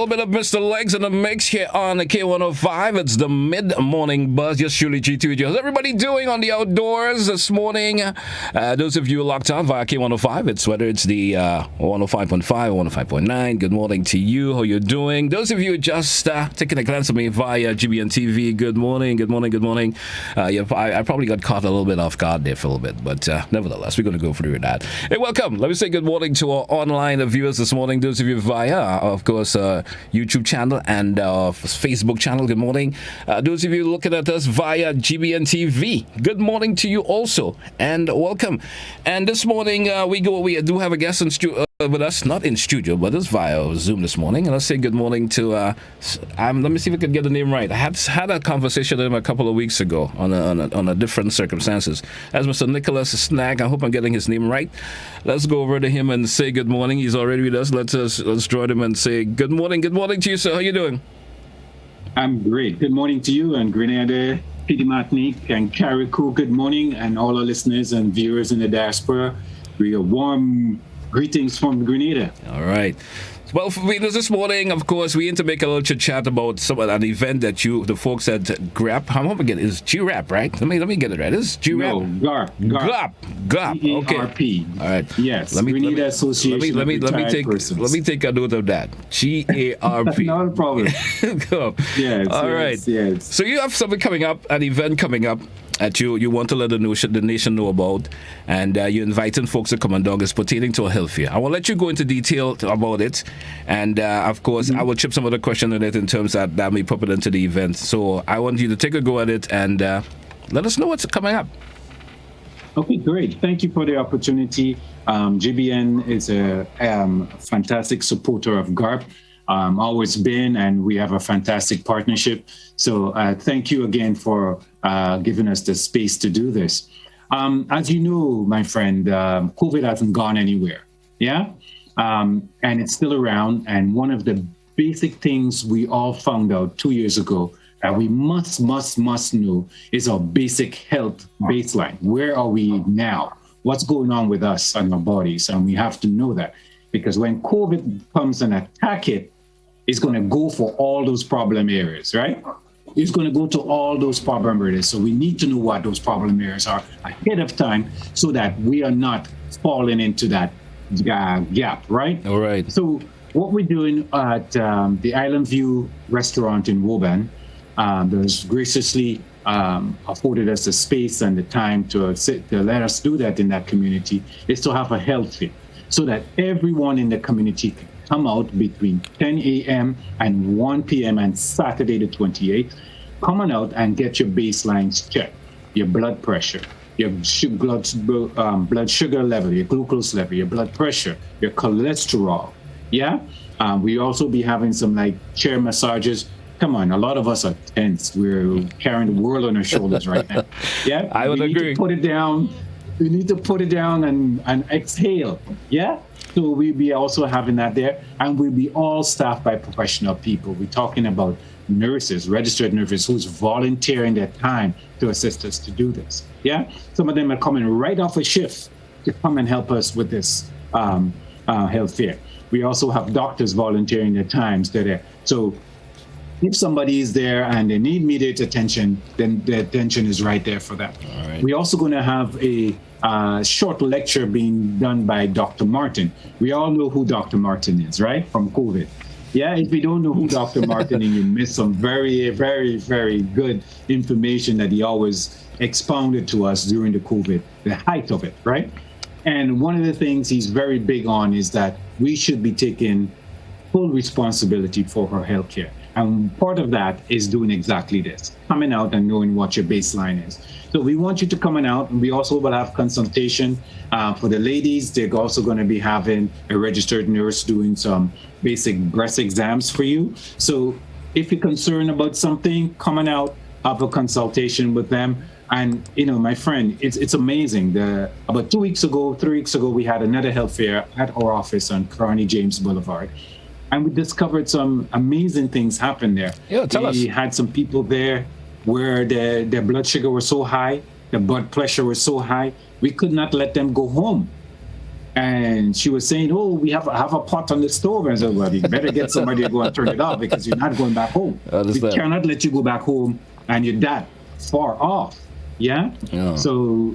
little bit of Mr. Legs in the mix here on the K105. It's the mid-morning buzz. Yes, surely G2. How's everybody doing on the outdoors this morning? Those of you locked on via K105, whether it's the 105.5 or 105.9. Good morning to you. How you doing? Those of you just taking a glance at me via GBN TV, good morning, good morning, good morning. I probably got caught a little bit off guard there for a little bit, but nevertheless, we're going to go through that. Hey, welcome. Let me say good morning to our online viewers this morning. Those of you via, of course, YouTube channel and Facebook channel, good morning. Those of you looking at us via GBN TV, good morning to you also, and welcome. And this morning, we do have a guest with us, not in studio, but it's via Zoom this morning. And let's say good morning to, let me see if I can get the name right. I had a conversation with him a couple of weeks ago on a different circumstances. As Mr. Nicholas Snag, I hope I'm getting his name right. Let's go over to him and say good morning. He's already with us. Let's join him and say good morning. Good morning to you, sir. How you doing? I'm great. Good morning to you and Grenada, Petite Martinique, and Carriacou. Good morning, and all our listeners and viewers in the diaspora. We are warm greetings from Grenada. All right. Well, for me, this morning, of course, we need to make a little chit-chat about an event that the folks at GRAP, I'm hoping it's GRAP, right? Let me get it right. It's GRAP. No, GARP. GARP. Okay. GARP. All right. Yes. Grenada Association let me take a note of that. GARP. Not a problem. Yes. All right. Yes. So you have something coming up, an event coming up that you want to let the nation know about, and you're inviting folks to come on down. It's pertaining to a health fair. I will let you go into detail about it, and of course, I will chip some other questions on it in terms that may pop it into the event. So I want you to take a go at it and let us know what's coming up. Okay, great. Thank you for the opportunity. GBN is a fantastic supporter of GARP. Always been, and we have a fantastic partnership. So thank you again for giving us the space to do this. As you know, my friend, COVID hasn't gone anywhere. Yeah. And it's still around. And one of the basic things we all found out 2 years ago that we must know is our basic health baseline. Where are we now? What's going on with us and our bodies? And we have to know that, because when COVID comes and attack it, it's going to go for all those problem areas, right? It's going to go to all those problem areas. So we need to know what those problem areas are ahead of time so that we are not falling into that gap, right? All right. So what we're doing at the Island View restaurant in Woburn, there's graciously afforded us the space and the time to let us do that in that community, is to have a health fair so that everyone in the community can come out between 10 a.m. and 1 p.m. and Saturday the 28th. Come on out and get your baselines checked, your blood pressure, your blood sugar level, your glucose level, your blood pressure, your cholesterol. Yeah. We also be having some chair massages. Come on, a lot of us are tense. We're carrying the world on our shoulders right now. Yeah. I would agree. We need to put it down. We need to put it down and exhale. Yeah. So we'll be also having that there, and we'll be all staffed by professional people. We're talking about nurses, registered nurses, who's volunteering their time to assist us to do this. Yeah, some of them are coming right off a shift to come and help us with this health fair. We also have doctors volunteering their times. They're there. So if somebody is there and they need immediate attention, then the attention is right there for them. All right. We're also going to have a short lecture being done by Dr. Martin. We all know who Dr. Martin is, right? From COVID. Yeah, if you don't know who Dr. Martin is, you miss some very, very, very good information that he always expounded to us during the COVID, the height of it, right? And one of the things he's very big on is that we should be taking full responsibility for our healthcare. And part of that is doing exactly this, coming out and knowing what your baseline is. So we want you to come out, and we also will have consultation for the ladies. They're also going to be having a registered nurse doing some basic breast exams for you. So if you're concerned about something, coming out, have a consultation with them. And, my friend, it's amazing. About 3 weeks ago, we had another health fair at our office on Carney James Boulevard. And we discovered some amazing things happen there. Yeah, tell us. We had some people there where their blood sugar was so high, their blood pressure was so high, we could not let them go home. And she was saying, "Oh, we have a pot on the stove." And I said, "Well, you better get somebody to go and turn it off because you're not going back home. We Understand. cannot let you go back home and you're that far off." Yeah. Yeah. So,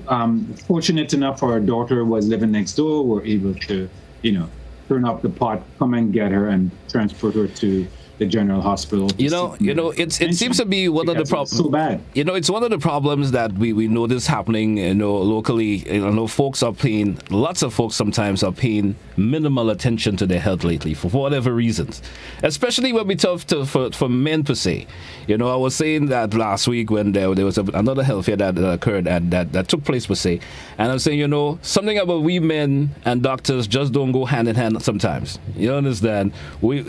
fortunate enough, our daughter was living next door. We're able to, turn off the pot, come and get her, and transport her to the general hospital. It seems to be one of the problems. So bad. It's one of the problems that we notice happening, locally. Lots of folks sometimes are paying minimal attention to their health lately for whatever reasons, especially when we talk for men per se. I was saying that last week when there was another health fair that occurred and that took place per se, and I was saying, something about we men and doctors just don't go hand in hand sometimes. You understand? We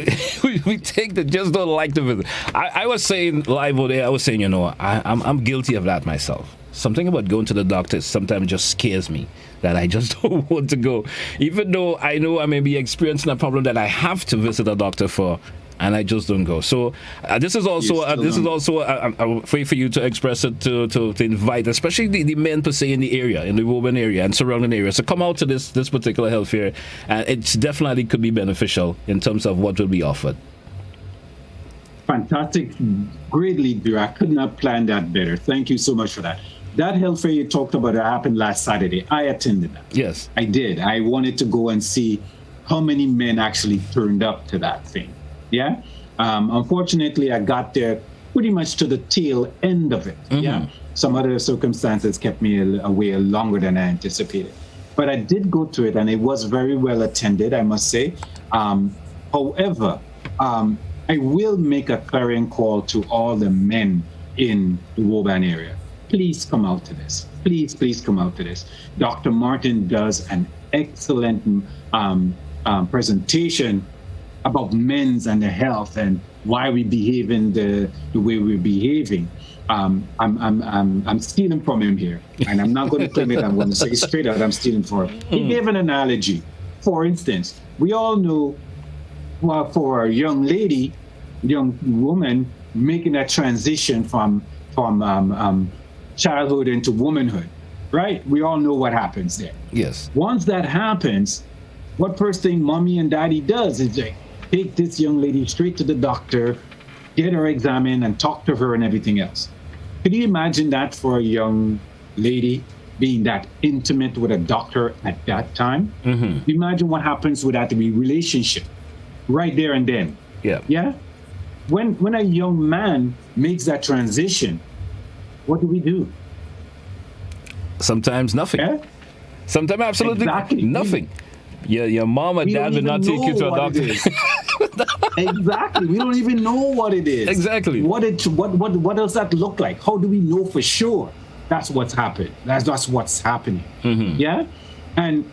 take that just don't like the visit. I was saying live over there, I was saying, I'm guilty of that myself. Something about going to the doctor sometimes just scares me that I just don't want to go. Even though I know I may be experiencing a problem that I have to visit a doctor for, and I just don't go. So this is also a way for you to express it, to invite, especially the men per se in the area, in the Woburn area and surrounding areas, to come out to this particular health fair. And it definitely could be beneficial in terms of what will be offered. Fantastic, great lead, Bureau. I could not plan that better. Thank you so much for that. That health fair you talked about that happened last Saturday. I attended that. Yes, I did. I wanted to go and see how many men actually turned up to that thing. Yeah. Unfortunately, I got there pretty much to the tail end of it. Mm-hmm. Yeah. Some other circumstances kept me away longer than I anticipated. But I did go to it, and it was very well attended, I must say. However, I will make a clarion call to all the men in the Woburn area. Please come out to this. Please come out to this. Dr. Martin does an excellent presentation about men's and their health and why we behave in the way we're behaving. I'm stealing from him here, and I'm not going to claim it. I'm going to say it straight out. I'm stealing from him. He gave an analogy. For instance, we all know, for a young woman making that transition from childhood into womanhood, right? We all know what happens there. Yes. Once that happens, what first thing mommy and daddy does is they take this young lady straight to the doctor, get her examined, and talk to her and everything else. Could you imagine that for a young lady being that intimate with a doctor at that time? Mm-hmm. Imagine what happens with that relationship right there and then. Yeah. Yeah. When a young man makes that transition, what do? Sometimes nothing. Yeah? Sometimes absolutely nothing. Your mom and dad will not take you to a doctor. Exactly. We don't even know what it is. Exactly. What does that look like? How do we know for sure that's what's happened? That's what's happening. Mm-hmm. Yeah. And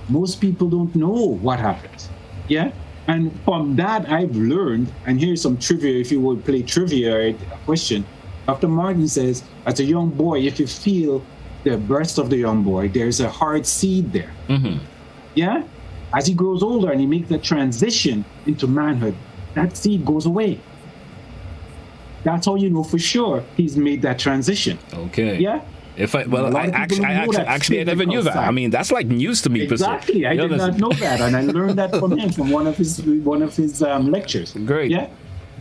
most people don't know what happens. Yeah. And from that, I've learned, and here's some trivia, if you would play trivia, a question. Dr. Martin says, as a young boy, if you feel the breast of the young boy, there's a hard seed there. Mm-hmm. Yeah? As he grows older and he makes the transition into manhood, that seed goes away. That's how you know for sure he's made that transition. Okay. Yeah? I never knew that. I mean, that's like news to me. Exactly. I did not know that, and I learned that from him from one of his lectures. Great. Yeah.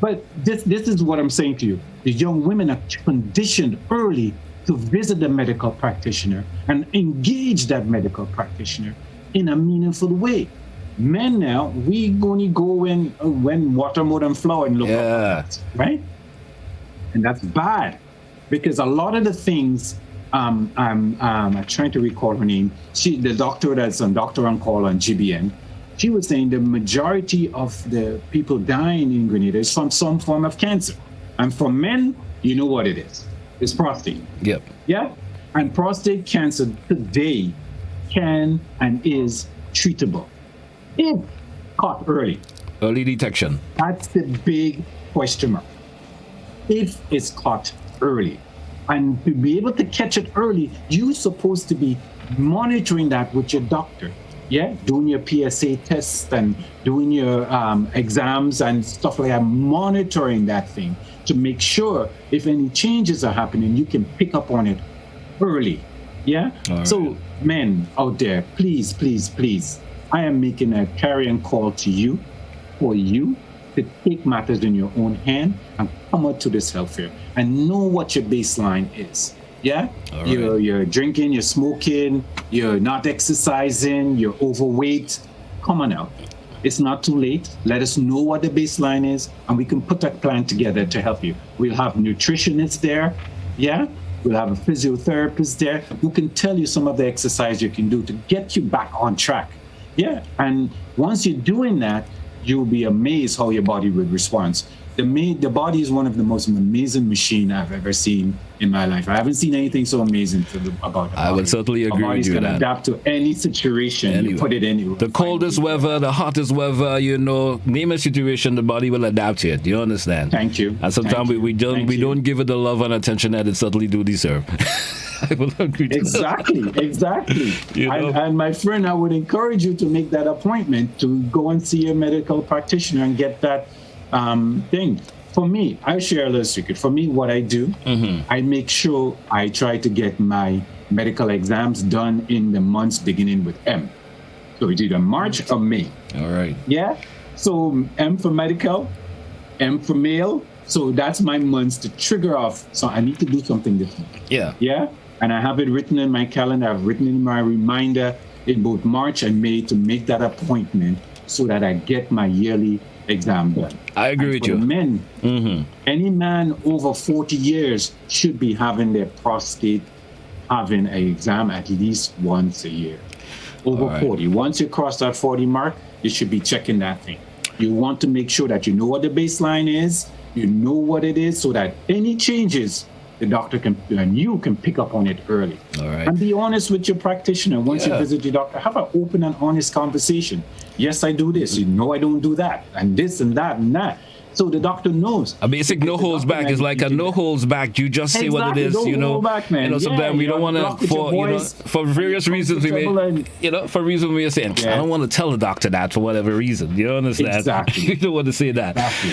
But this is what I'm saying to you. The young women are conditioned early to visit the medical practitioner and engage that medical practitioner in a meaningful way. Men now, we only go when water, mud, and flour and look up, right? And that's bad, because a lot of the things, I'm trying to recall her name. The doctor that's on Doctor on Call on GBN, she was saying the majority of the people dying in Grenada is from some form of cancer. And for men, you know what it is. It's prostate. Yep. Yeah? And prostate cancer today can and is treatable if caught early. Early detection. That's the big question mark. If it's caught early. And to be able to catch it early, you're supposed to be monitoring that with your doctor. Yeah, doing your PSA tests and doing your exams and stuff like that, monitoring that thing to make sure if any changes are happening, you can pick up on it early. Yeah. All So, right. men out there, please, please, please, I am making a carrion call to you for you to take matters in your own hand and come out to this health fair and know what your baseline is. Yeah. All You're drinking, you're smoking, you're not exercising, you're overweight. Come on out. It's not too late. Let us know what the baseline is, and we can put a plan together to help you. We'll have nutritionists there. Yeah. We'll have a physiotherapist there who can tell you some of the exercise you can do to get you back on track. Yeah. And once you're doing that, you'll be amazed how your body would respond. The body is one of the most amazing machine I've ever seen in my life. I haven't seen anything so amazing about the body. I would certainly agree Our with bodies you can with that. adapt to any situation. Anyway, You put it in. It will The find coldest you. weather, the hottest weather, name a situation, the body will adapt to it. You understand? Thank you. And sometimes Thank we you. don't Thank we you. don't give it the love and attention that it certainly do deserve. I will agree to that. Exactly. You know? And my friend, I would encourage you to make that appointment to go and see a medical practitioner and get that thing. For me, I share a little secret. For me, what I do, Mm-hmm. I make sure I try to get my medical exams done in the months beginning with M. So it's either March or May. All right. Yeah. So M for medical, M for male. So that's my months to trigger off. So I need to do something this month. Yeah. Yeah. And I have it written in my calendar. I've written in my reminder in both March and May to make that appointment so that I get my yearly exam done. I agree with For you. men, Mm-hmm. any man over 40 years should be having their prostate having an exam at least once a year. Over All right. 40. Once you cross that 40 mark, you should be checking that thing. You want to make sure that you know what the baseline is, you know what it is, so that any changes, the doctor can and you can pick up on it early. All right. And be honest with your practitioner. Once you Yeah. visit your doctor, have an open and honest conversation. Yes, I do this. You know I don't do that. And this and that and that. So the doctor knows. A basic no holds back is like a no holds back. You just say what it Exactly, is, don't you know. hold back, man. Sometimes Yeah, we don't you want rock to, with your voice, for various reasons, we comfortable and- may, for reasons we are saying, I Yeah. don't want to tell the doctor that for whatever reason. You understand? Exactly. You don't want to say that. Exactly.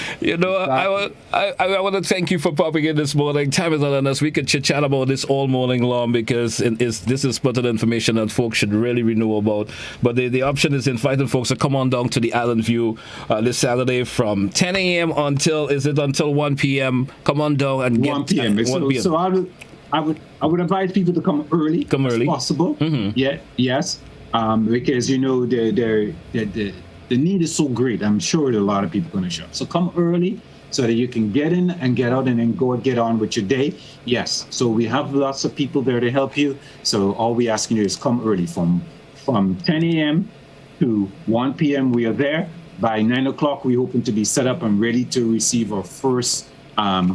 I want to thank you for popping in this morning. Time is not on us. We could chit chat about this all morning long because this is pertinent information that folks should really know about. But the option is inviting folks to come on down to the Island View this Saturday from 10 a.m. until 1 p.m. Come on down and get 1 p.m. 1 So, p.m. so I would advise people to come early. Come as early. possible. Yeah. Yes. Because the need is so great. I'm sure that a lot of people are going to show up. So come early so that you can get in and get out and then go and get on with your day. Yes. So we have lots of people there to help you. So all we asking you is come early from 10 a.m. to 1 p.m. We are there. By 9 o'clock, we're hoping to be set up and ready to receive our first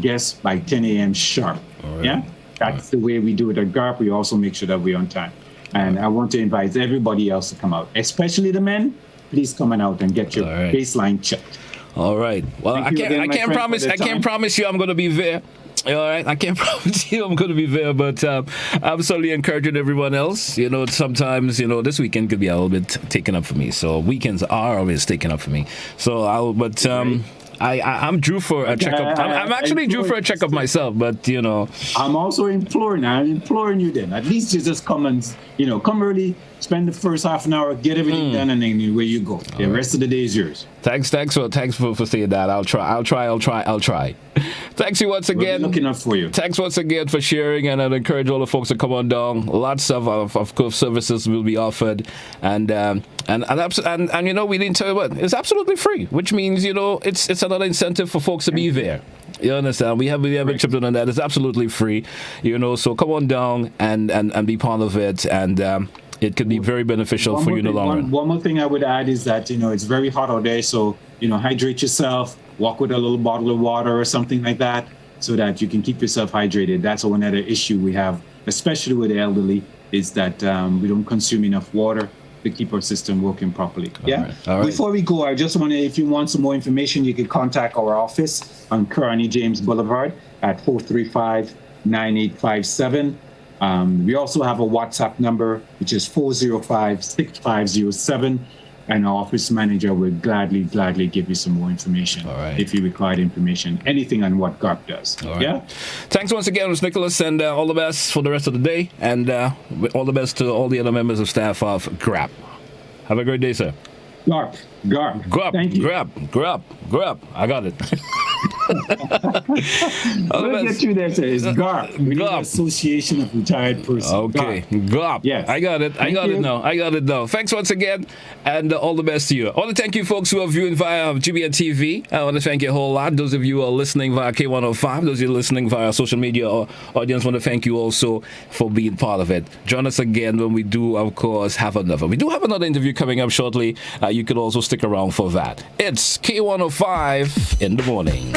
guest by 10 a.m. sharp. All right. Yeah, that's the way we do it at GARP. We also make sure that we're on time. And I want to invite everybody else to come out, especially the men. Please come on out and get your All right. baseline checked. All right. Well, Thank you again, my friend, for the I can't time. promise you I'm going to be there. All right, I can't promise you I'm going to be there, but I'm certainly encouraging everyone else. Sometimes this weekend could be a little bit taken up for me. So weekends are always taken up for me. So I'm due for a checkup. I'm actually due for a checkup myself, but I'm also imploring you then. At least you just come and, come early, spend the first half an hour, get everything done, and then away you go. The rest of the day is yours. Thanks for saying that. I'll try. Thanks you once We'll be again. looking out for you. Thanks once again for sharing, and I'd encourage all the folks to come on down. Lots of course services will be offered, and we didn't tell you what, it's absolutely free, which means it's another incentive for folks to be there. You understand? We have a chip in on that. It's absolutely free, so come on down and be part of it, and it could be very beneficial for you in the long run. One more thing I would add is that, it's very hot out there. So, hydrate yourself, walk with a little bottle of water or something like that so that you can keep yourself hydrated. That's another issue we have, especially with the elderly, is that we don't consume enough water to keep our system working properly. All right. Before we go, I just want to, if you want some more information, you can contact our office on Kearney James Boulevard at 435-9857. We also have a WhatsApp number, which is 405-6507. and our office manager will gladly give you some more information. All right. If you require information, anything on what GARP does. All right. Yeah. Thanks once again, Mr. Nicholas, and all the best for the rest of the day, and all the best to all the other members of staff of GRAP. Have a great day, sir. GARP. Thank you. GRAP. I got it. We'll get you there, sir. It's GARP. GARP. Association of Retired Persons. Okay, GARP. Yes. I got it. I got it now. Thanks once again, and all the best to you. I want to thank you folks who are viewing via GBN TV. I want to thank you a whole lot. Those of you who are listening via K105, those of you listening via social media or audience, want to thank you also for being part of it. Join us again when we do, of course, have another. We do have another interview coming up shortly. You could also stick around for that. It's K105 in the morning.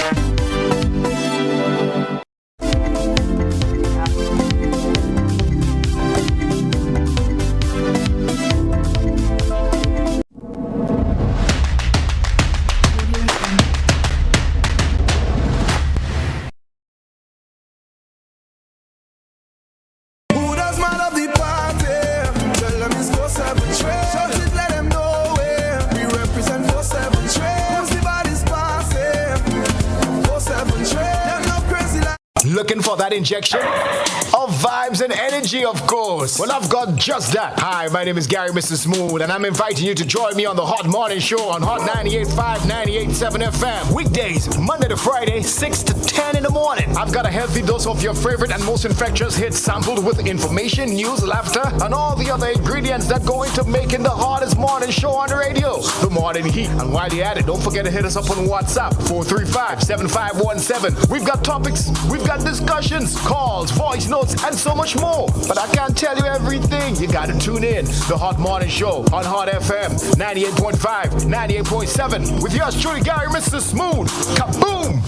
Looking for that injection of vibes and energy, of course? Well, I've got just that. Hi, my name is Gary Mr. Smooth, and I'm inviting you to join me on the Hot Morning Show on Hot 98.5, 98.7 FM. Weekdays, Monday to Friday, 6 to 10 in the morning. I've got a healthy dose of your favorite and most infectious hits sampled with information, news, laughter, and all the other ingredients that go into making the hottest morning show on the radio. The Morning Heat. And while you're at it, don't forget to hit us up on WhatsApp, 435-7517. We've got topics, we've got discussions, calls, voice notes, and so much more. But I can't tell you everything. You gotta tune in. The Hot Morning Show on Hot FM 98.5, 98.7 with yours truly, Gary Mr. Smooth. Kaboom!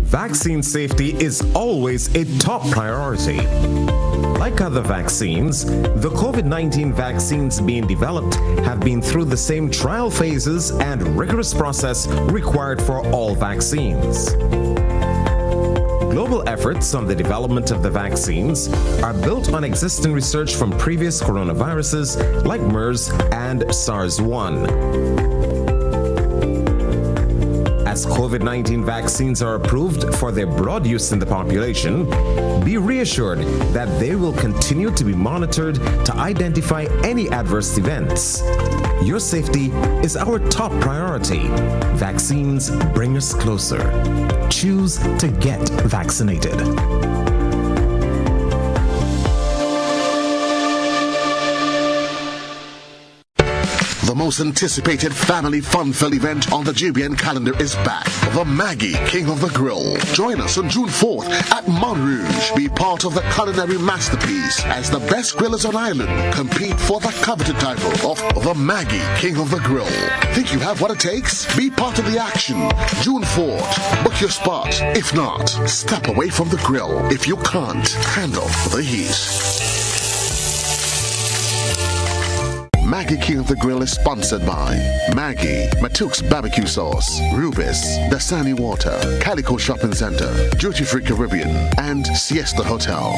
Vaccine safety is always a top priority. Like other vaccines, the COVID-19 vaccines being developed have been through the same trial phases and rigorous process required for all vaccines. Global efforts on the development of the vaccines are built on existing research from previous coronaviruses like MERS and SARS-1. As COVID-19 vaccines are approved for their broad use in the population, be reassured that they will continue to be monitored to identify any adverse events. Your safety is our top priority. Vaccines bring us closer. Choose to get vaccinated. The most anticipated family fun-filled event on the GBN calendar is back. The Maggie King of the Grill. Join us on June 4th at Montrouge. Be part of the culinary masterpiece as the best grillers on island compete for the coveted title of the Maggie King of the Grill. Think you have what it takes? Be part of the action. June 4th. Book your spot. If not, step away from the grill if you can't handle the heat. Maggie King of the Grill is sponsored by Maggie, Matuk's Barbecue Sauce, Rubis, Dasani Water, Calico Shopping Center, Duty Free Caribbean, and Siesta Hotel.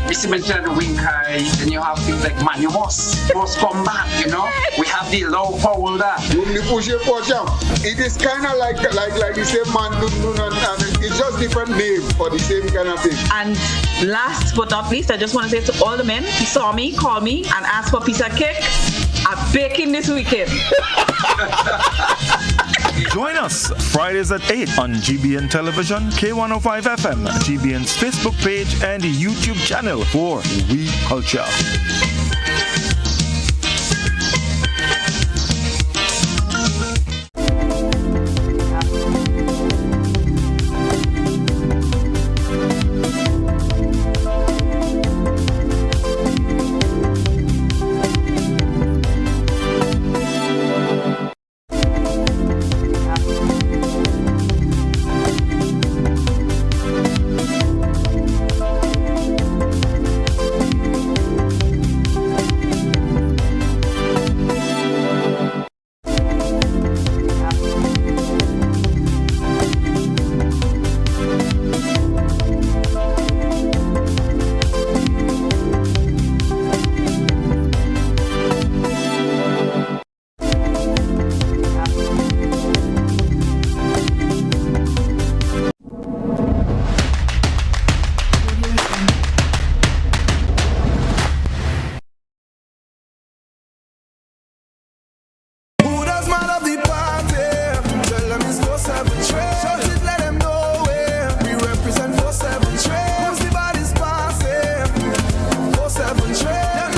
Mr. Mentioned wing high, then you have things like Manumos, Force Combat, you know. We have the low power there. It is kind of like the same man, and it's just different name for the same kind of thing. And last but not least, I just want to say to all the men who saw me, call me, and ask for a piece of cake. I'm baking this weekend. Join us Fridays at 8 on GBN Television, K105 FM, GBN's Facebook page, and YouTube channel for We Culture.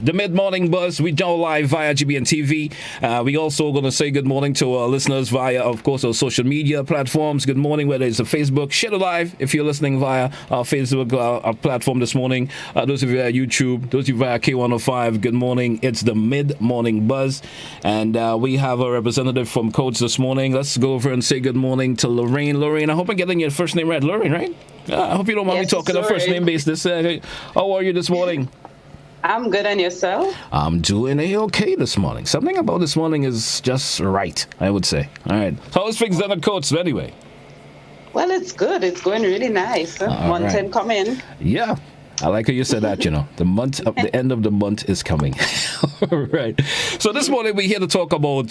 The mid-morning buzz. We go live via GBN TV. We also going to say good morning to our listeners via, of course, our social media platforms. Good morning, whether it's a Facebook, share it live if you're listening via our Facebook our platform this morning. Those of you via YouTube, those of you via K105, good morning. It's the mid-morning buzz. And we have a representative from Codes this morning. Let's go over and say good morning to Lorraine. Lorraine, I hope I'm getting your first name right. Lorraine, right? I hope you don't mind me talking on first name basis. How are you this morning? I'm good, and yourself? I'm doing okay this morning. Something about this morning is just right, I would say. All right. How's things done at Coats anyway? Well, it's good. It's going really nice. Month end coming. Yeah. I like how you said that, the end of the month is coming. All right. So this morning we're here to talk about,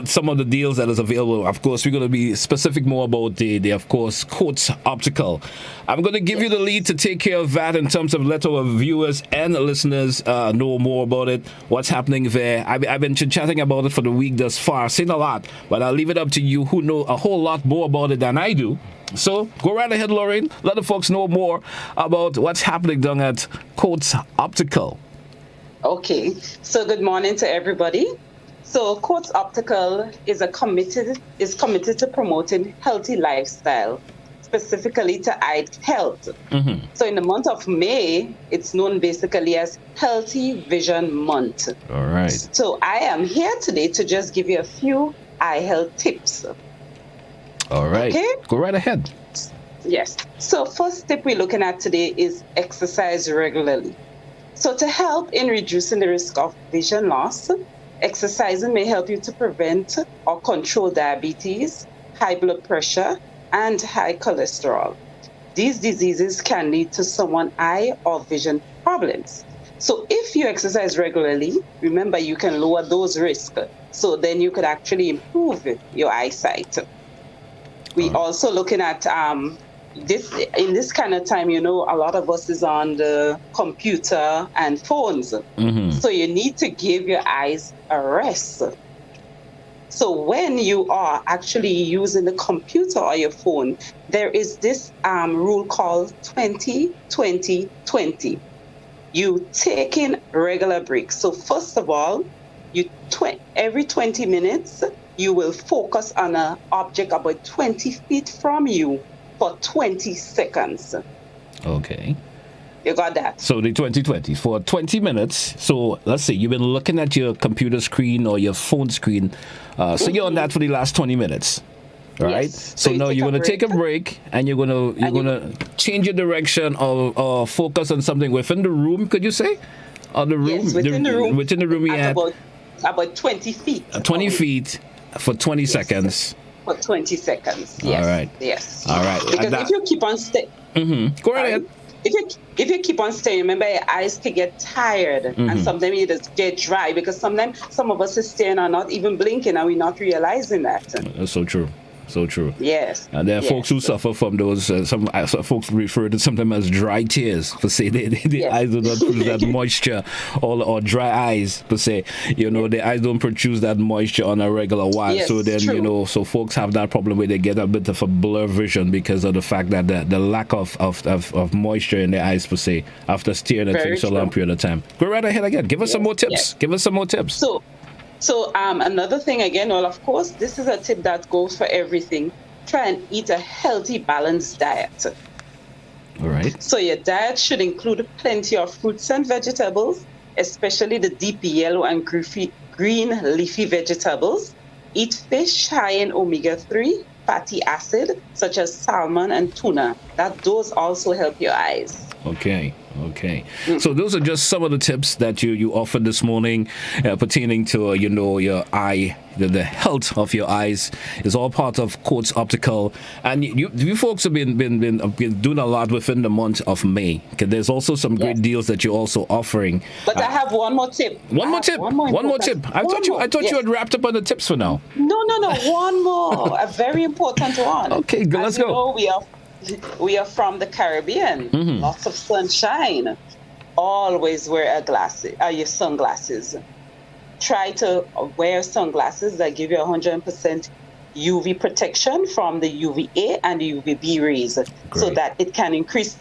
some of the deals that is available. Of course, we're going to be specific more about the of course, Coats Optical. I'm going to give you the lead to take care of that in terms of let our viewers and listeners know more about it, what's happening there. I've been chatting about it for the week thus far, seen a lot, but I'll leave it up to you who know a whole lot more about it than I do. So go right ahead, Lorraine. Let the folks know more about what's happening down at Coats Optical. Okay. So good morning to everybody. So Coats Optical is committed to promoting healthy lifestyle, specifically to eye health. Mm-hmm. So in the month of May, it's known basically as Healthy Vision Month. All right. So I am here today to just give you a few eye health tips. All right. Okay. Go right ahead. Yes. So first tip we're looking at today is exercise regularly. So to help in reducing the risk of vision loss, exercising may help you to prevent or control diabetes, high blood pressure, and high cholesterol. These diseases can lead to someone's eye or vision problems. So if you exercise regularly, remember you can lower those risks. So then you could actually improve your eyesight. We also looking at this in this kind of time, a lot of us is on the computer and phones. Mm-hmm. So you need to give your eyes a rest. So when you are actually using the computer or your phone, there is this rule called 20-20-20. You take in regular breaks. So first of all, every 20 minutes, you will focus on an object about 20 feet from you for 20 seconds. Okay. You got that? So the 20-20 for 20 minutes. So let's say you've been looking at your computer screen or your phone screen. So you're on that for the last 20 minutes. Right? Yes. So now you're going to take a break and you're going to change your direction or focus on something within the room, could you say? Or the room? Yes, within the room. Within the room you have about 20 feet. 20 feet for 20 seconds. For 20 seconds. Yes. All right. Yes. All right. Because if you keep on Go right ahead. If you keep on staying, remember your eyes can get tired and sometimes you just get dry because sometimes some of us is staying or not even blinking and we're not realizing that. That's so true. So true. Yes. And there are folks who suffer from those, some folks refer to sometimes as dry tears, per se. The eyes do not produce that moisture, or dry eyes, per se. The eyes don't produce that moisture on a regular while. Yes, so then, true. So folks have that problem where they get a bit of a blur vision because of the fact that the lack of moisture in the eyes, per se, after staring at things for a long period of time. Go right ahead again. Give us some more tips. Yes. Give us some more tips. So another thing again, well, of course, this is a tip that goes for everything. Try and eat a healtty, balanced diet. All right. So your diet should include plenty of fruits and vegetables, especially the deep yellow and green leafy vegetables. Eat fish high in omega-3 fatty acid, such as salmon and tuna. Those also help your eyes. Okay. So those are just some of the tips that you offered this morning pertaining to, your eye, the health of your eyes is all part of Coats Optical. And you folks have been doing a lot within the month of May. Okay, there's also some great deals that you're also offering. But I have one more tip. One more tip. I thought you had wrapped up on the tips for now. No. One more. A very important one. Okay, let's go. We are from the Caribbean. Mm-hmm. Lots of sunshine. Always wear your sunglasses. Try to wear sunglasses that give you 100% UV protection from the UVA and the UVB rays, so that it can increase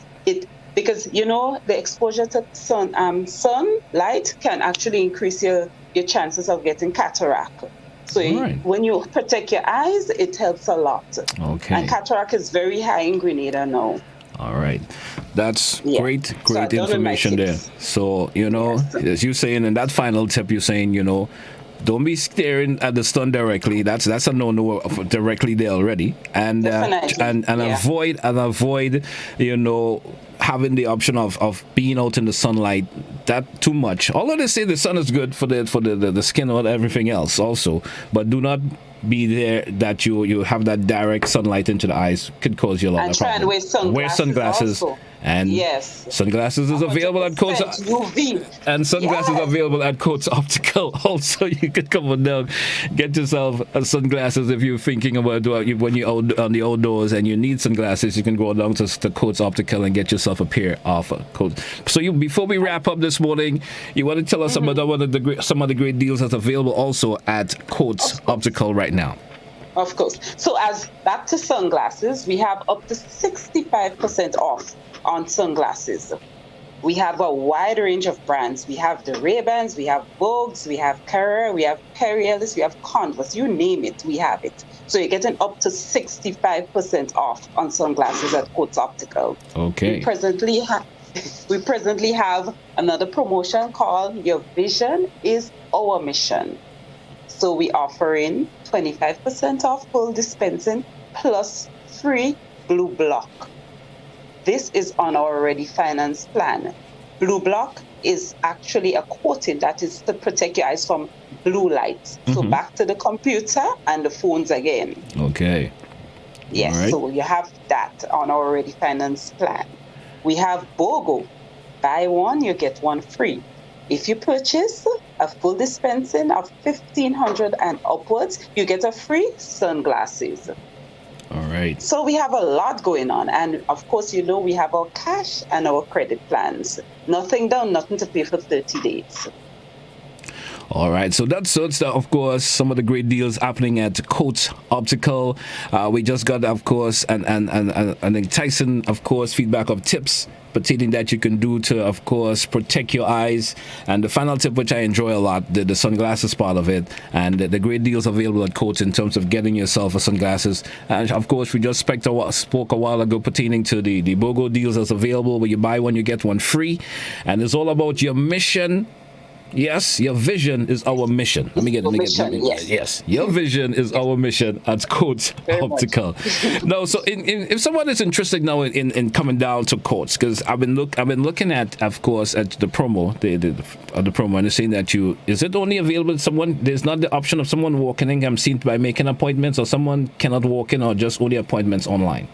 because you know the exposure to sunlight can actually increase your chances of getting cataract. So when you protect your eyes, it helps a lot. Okay. And cataract is very high in Grenada now. All right. That's great So those are my information there. tips. So, you know, as you're saying in that final tip, you're saying, you know, don't be staring at the sun directly. That's a no-no directly there already. And Definitely. avoid, you know, having the option of being out in the sunlight that too much. Although they say the sun is good for the skin and everything else also, but do not be there that you have that direct sunlight into the eyes. Could cause you a lot And of try and problems. wear sunglasses also. And sunglasses is available at Coates. UV. And sunglasses are available at Coates Optical. Also, you could come on down, get yourself sunglasses if you're thinking about when you're out on the outdoors and you need sunglasses. You can go down to Coates Optical and get yourself a pair of Coates. So, before we wrap up this morning, you want to tell us about some of the great deals that's available also at Coates Optical right now. Of course. So as back to sunglasses, we have up to 65% off on sunglasses. We have a wide range of brands. We have the Ray-Bans, we have Vogues, we have Carrera, we have Perry Ellis, we have Converse, you name it, we have it. So you're getting up to 65% off on sunglasses at Coates Optical. Okay. We presently have another promotion called Your Vision is Our Mission. So we offering 25% off full dispensing plus free Blue Block. This is on our Ready Finance plan. Blue Block is actually a coating that is to protect your eyes from blue light. So back to the computer and the phones again. Okay. Yes, All right. So you have that on our Ready Finance plan. We have BOGO. Buy one, you get one free. If you purchase a full dispensing of 1,500 and upwards, you get a free sunglasses. All right. So we have a lot going on. And of course, you know, we have our cash and our credit plans. Nothing down, nothing to pay for 30 days. All right, so that's of course some of the great deals happening at Coates Optical. We just got, of course, an enticing, of course, feedback of tips pertaining that you can do to, of course, protect your eyes. And the final tip, which I enjoy a lot, the sunglasses part of it, and the great deals available at Coates in terms of getting yourself a sunglasses. And of course, we just spoke a while ago pertaining to the BOGO deals that's available, where you buy one, you get one free, and it's all about your mission. Yes, your vision is our mission. Yes, your vision is our mission at Coates Optical. No, so if someone is interested now in coming down to Coates, because I've been looking at, of course, at the promo, the promo, and they're saying that is it only available to someone? There's not the option of someone walking in. I'm seen by making appointments, or someone cannot walk in, or just only appointments online.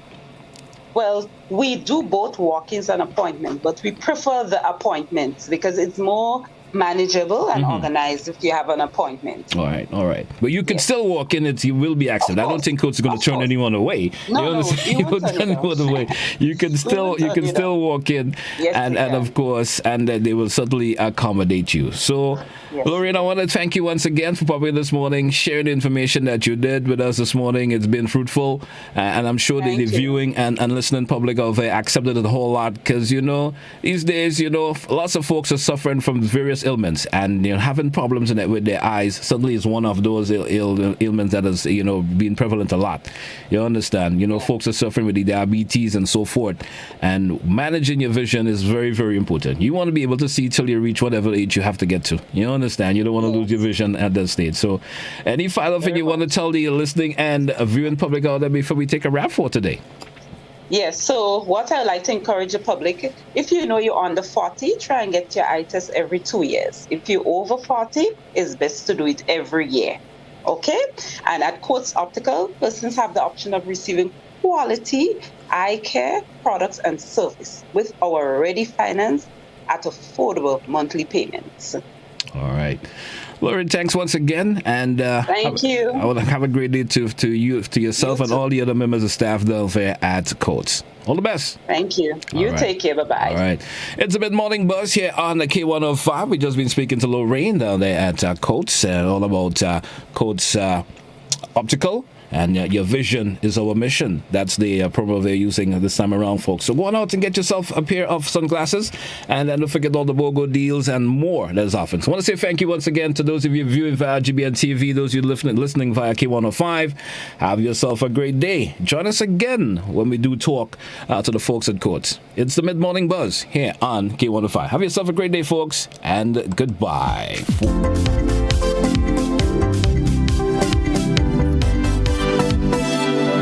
Well, we do both walk-ins and appointments, but we prefer the appointments because it's more manageable and organized if you have an appointment. All right. But you can still walk in it. You will be accepted. I don't think Coates is going to turn anyone away. No, you won't turn anyone away. You can still walk in, and of course, and they will certainly accommodate you. So, Lorraine, I want to thank you once again for popping this morning, sharing the information that you did with us this morning. It's been fruitful, and I'm sure the viewing and listening public have accepted it a whole lot, because these days, lots of folks are suffering from various ailments, and having problems with their eyes certainly is one of those ailments that has been prevalent a lot. You understand? Folks are suffering with the diabetes and so forth, and managing your vision is very, very important. You want to be able to see till you reach whatever age you have to get to. You understand? You don't want to lose your vision at that stage. So, any final thing you want to tell the listening and viewing public out there before we take a wrap for today? Yes, so what I like to encourage the public, if you know you're under 40, try and get your eye test every 2 years. If you're over 40, it's best to do it every year. Okay? And at Coates Optical, persons have the option of receiving quality eye care products and service with our Ready Finance at affordable monthly payments. All right. Lauren, thanks once again, and thank you. I want to have a great day to yourself and all the other members of staff down there at Coates. All the best. Thank you. You take care. Bye-bye. All right. It's a mid-morning buzz here on the K105. We've just been speaking to Lorraine down there at Coates, all about Coates Optical. And your vision is our mission. That's the promo they're using this time around, folks. So go on out and get yourself a pair of sunglasses. And then don't forget all the BOGO deals and more that is offered. So I want to say thank you once again to those of you viewing via GBN TV, those of you listening via K105. Have yourself a great day. Join us again when we do talk to the folks at courts. It's the Mid-Morning Buzz here on K105. Have yourself a great day, folks, and goodbye.